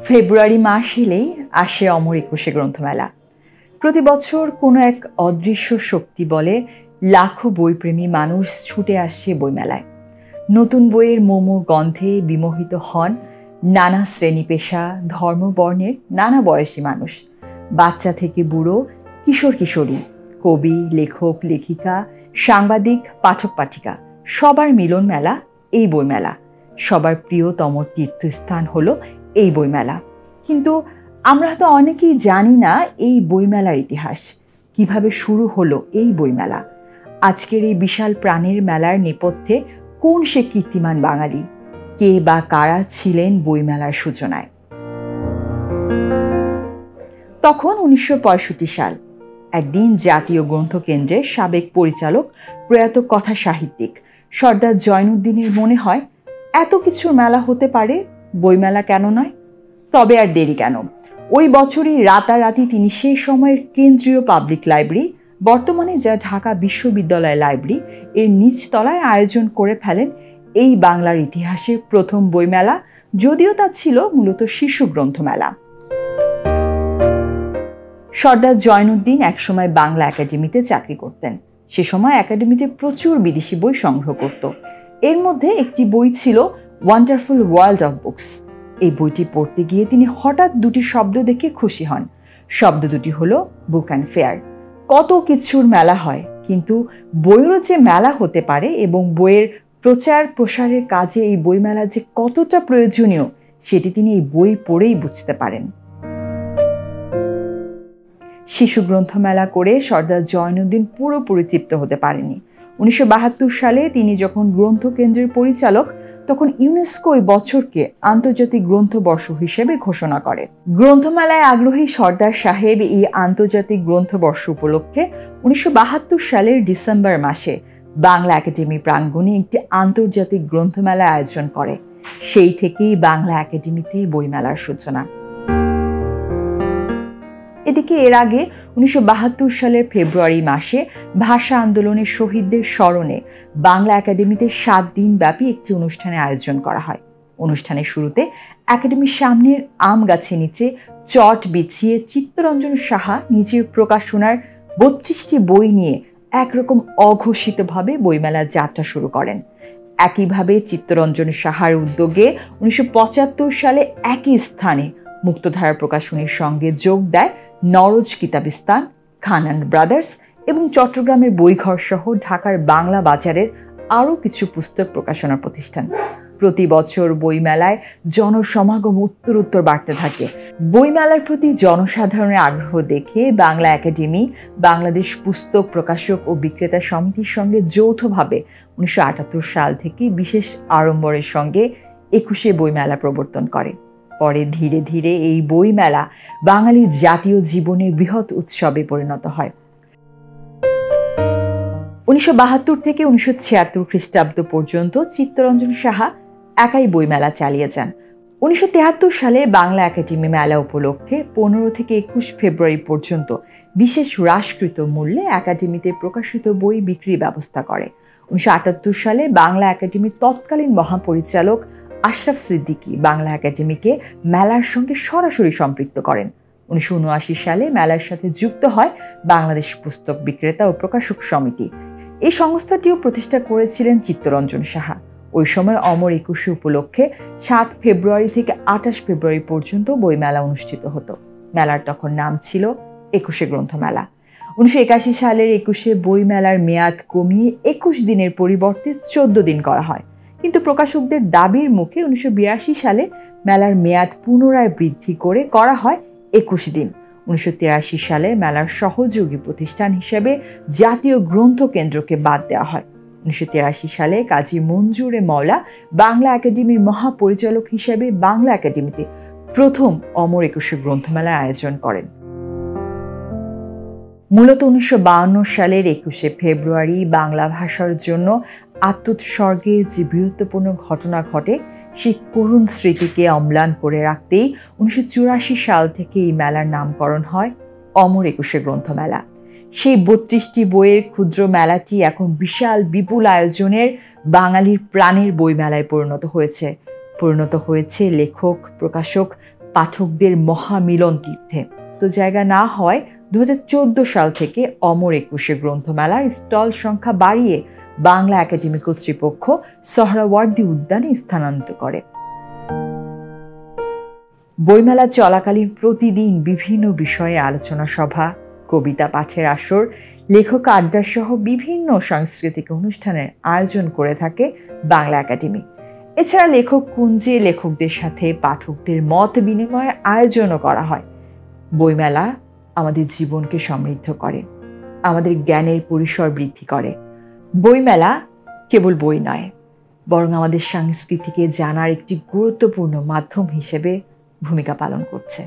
ফেব্রুয়ারি মাস এলেই আসে অমর একুশে গ্রন্থমেলা। প্রতি বছর কোনো এক অদৃশ্য শক্তি বলে লাখো বইপ্রেমী মানুষ ছুটে আসছে বইমেলায়। নতুন বইয়ের মোমো গন্ধে বিমোহিত হন নানা শ্রেণী পেশা, ধর্ম, বর্ণের নানা বয়সী মানুষ। বাচ্চা থেকে বুড়ো, কিশোর কিশোরী, কবি, লেখক, লেখিকা, সাংবাদিক, পাঠক পাঠিকা সবার মিলন মেলা এই বইমেলা। সবার প্রিয়তম তীর্থস্থান হলো এই বইমেলা। কিন্তু আমরা হয়তো অনেকেই জানি না এই বইমেলার ইতিহাস, কিভাবে শুরু হলো এই বইমেলা। আজকের এই বিশাল প্রাণের মেলার নেপথ্যে কোন সে কীর্তিমান বাঙালি, কে বা কারা ছিলেন বইমেলার সূচনায়। তখন 1965 সাল। একদিন জাতীয় গ্রন্থকেন্দ্রের সাবেক পরিচালক, প্রয়াত কথা সাহিত্যিক সর্দার জয়নুদ্দিনের মনে হয় এত কিছুর মেলা হতে পারে, বইমেলা কেন নয়। তবে আর দেরি কেন, ওই বছরই রাতারাতি তিনি সেই সময়ের কেন্দ্রীয় পাবলিক লাইব্রেরি, বর্তমানে যা ঢাকা বিশ্ববিদ্যালয় লাইব্রেরি, এর নিচতলায় আয়োজন করে ফেলেন এই বাংলার ইতিহাসের প্রথম বইমেলা, যদিও তা ছিল মূলত শিশু গ্রন্থমেলা। সর্দার জয়নুদ্দিন একসময় বাংলা একাডেমিতে চাকরি করতেন। সে সময় একাডেমিতে প্রচুর বিদেশি বই সংগ্রহ করত। এর মধ্যে একটি বই ছিল ওয়ান্ডারফুল ওয়ার্ল্ড অফ বুকস। এই বইটি পড়তে গিয়ে তিনি হঠাৎ দুটি শব্দ দেখে খুশি হন। শব্দ দুটি হলো বুক অ্যান্ড ফেয়ার। কত কিছুর মেলা হয়, কিন্তু বইয়েরও যে মেলা হতে পারে এবং বইয়ের প্রচার প্রসারের কাজে এই বইমেলা যে কতটা প্রয়োজনীয়, সেটি তিনি এই বই পড়েই বুঝতে পারেন। শিশু গ্রন্থমেলা করে সর্দার জয়নুদ্দিন পুরোপুরি তৃপ্ত হতে পারেননি। 1972 সালে তিনি যখন গ্রন্থকেন্দ্রের পরিচালক, তখন ইউনেস্কো ওই বছরকে আন্তর্জাতিক গ্রন্থবর্ষ হিসেবে ঘোষণা করে। গ্রন্থমেলায় আগ্রহী সর্দার সাহেব এই আন্তর্জাতিক গ্রন্থবর্ষ উপলক্ষে 1972 সালের ডিসেম্বর মাসে বাংলা একাডেমি প্রাঙ্গণে একটি আন্তর্জাতিক গ্রন্থমেলা আয়োজন করে। সেই থেকেই বাংলা একাডেমিতে বইমেলার সূচনা। এদিকে এর আগে 1972 সালের ফেব্রুয়ারি মাসে ভাষা আন্দোলনের শহীদদের স্মরণে বাংলা একাডেমিতে 7 দিন ব্যাপী একটি অনুষ্ঠানের আয়োজন করা হয়। অনুষ্ঠানের শুরুতে একাডেমির সামনের আম গাছের নিচে চট বিছিয়ে চিত্তরঞ্জন সাহা নিজের প্রকাশনার 32টি বই নিয়ে একরকম অঘোষিতভাবে বইমেলার যাত্রা শুরু করেন। একইভাবে চিত্তরঞ্জন সাহার উদ্যোগে 1975 সালে একই স্থানে মুক্তধারা প্রকাশনীর সঙ্গে যোগ দেয় নরজ কিতাবিস্তান, খান অ্যান্ড ব্রাদার্স এবং চট্টগ্রামের বইঘর সহ ঢাকার বাংলা বাজারের আরও কিছু পুস্তক প্রকাশনা প্রতিষ্ঠান। প্রতি বছর বইমেলায় জনসমাগম উত্তরোত্তর বাড়তে থাকে। বইমেলার প্রতি জনসাধারণের আগ্রহ দেখে বাংলা একাডেমি বাংলাদেশ পুস্তক প্রকাশক ও বিক্রেতা সমিতির সঙ্গে যৌথভাবে 1978 সাল থেকে বিশেষ আড়ম্বরের সঙ্গে 21শে বইমেলা প্রবর্তন করে। পরে ধীরে ধীরে এই বইমেলা বাঙালির জাতীয় জীবনের বৃহৎ উৎসবে পরিণত হয়। 1972 থেকে 1976 খ্রিস্টাব্দ পর্যন্ত চিত্তরঞ্জন সাহা একাই বইমেলা চালিয়ে যান। 1973 সালে বাংলা একাডেমি মেলা উপলক্ষে 15 থেকে 21 ফেব্রুয়ারি পর্যন্ত বিশেষ হ্রাসকৃত মূল্যে একাডেমিতে প্রকাশিত বই বিক্রির ব্যবস্থা করে। 1978 সালে বাংলা একাডেমির তৎকালীন মহাপরিচালক আশরাফ সিদ্দিকী বাংলা একাডেমিকে মেলার সঙ্গে সরাসরি সম্পৃক্ত করেন। 1979 সালে মেলার সাথে যুক্ত হয় বাংলাদেশ পুস্তক বিক্রেতা ও প্রকাশক সমিতি। এই সংস্থাটিও প্রতিষ্ঠা করেছিলেন চিত্তরঞ্জন সাহা। ওই সময় অমর একুশে উপলক্ষে 7 ফেব্রুয়ারি থেকে 28 ফেব্রুয়ারি পর্যন্ত বইমেলা অনুষ্ঠিত হতো। মেলার তখন নাম ছিল 21শে গ্রন্থমেলা। 1981 সালের 21শে বইমেলার মেয়াদ কমিয়ে 21 দিনের পরিবর্তে 14 দিন করা হয়। কিন্তু প্রকাশকদের দাবির মুখে 1982 সালে মেলার মেয়াদ পুনরায় বৃদ্ধি করে করা হয় 21 দিন। 1983 সালে মেলার সহযোগী প্রতিষ্ঠান হিসেবে জাতীয় গ্রন্থ কেন্দ্রকে বাদ দেওয়া হয়। 1983 সালে কাজী মঞ্জুরে মওলা বাংলা একাডেমির মহাপরিচালক হিসেবে বাংলা একাডেমিতে প্রথম অমর একুশে গ্রন্থমেলার আয়োজন করেন। মূলত 1952 সালের 21শে ফেব্রুয়ারি বাংলা ভাষার জন্য আত্মোৎসর্গের যে বীরত্বপূর্ণ ঘটনা ঘটে, সেই করুণ স্মৃতিকে অম্লান করে রাখতেই 1984 সাল থেকে এই মেলার নামকরণ হয় অমর একুশে গ্রন্থমেলা। সেই 32টি বইয়ের ক্ষুদ্র মেলাটি এখন বিশাল বিপুল আয়োজনের বাঙালির প্রাণের বই মেলায় পরিণত হয়েছে লেখক, প্রকাশক, পাঠকদের মহামিলন তীর্থে। তো জায়গা না হয় 2014 সাল থেকে অমর একুশে গ্রন্থমেলার স্টল সংখ্যা বাড়িয়ে বাংলা একাডেমি কর্তৃপক্ষ সোহরাওয়ার্দী উদ্যানে স্থানান্তর করে। বইমেলা চলাকালীন প্রতিদিন বিভিন্ন বিষয়ে আলোচনা সভা, কবিতা পাঠের আসর, লেখক আড্ডা সহ বিভিন্ন সাংস্কৃতিক অনুষ্ঠানের আয়োজন করে থাকে বাংলা একাডেমি। এছাড়া লেখক কুঞ্জে লেখকদের সাথে পাঠকদের মত বিনিময়ের আয়োজনও করা হয়। বইমেলা আমাদের জীবনকে সমৃদ্ধ করে, আমাদের জ্ঞানের পরিসর বৃদ্ধি করে। বইমেলা কেবল বই নয়, বরং আমাদের সংস্কৃতিকে জানার একটি গুরুত্বপূর্ণ মাধ্যম হিসেবে ভূমিকা পালন করছে।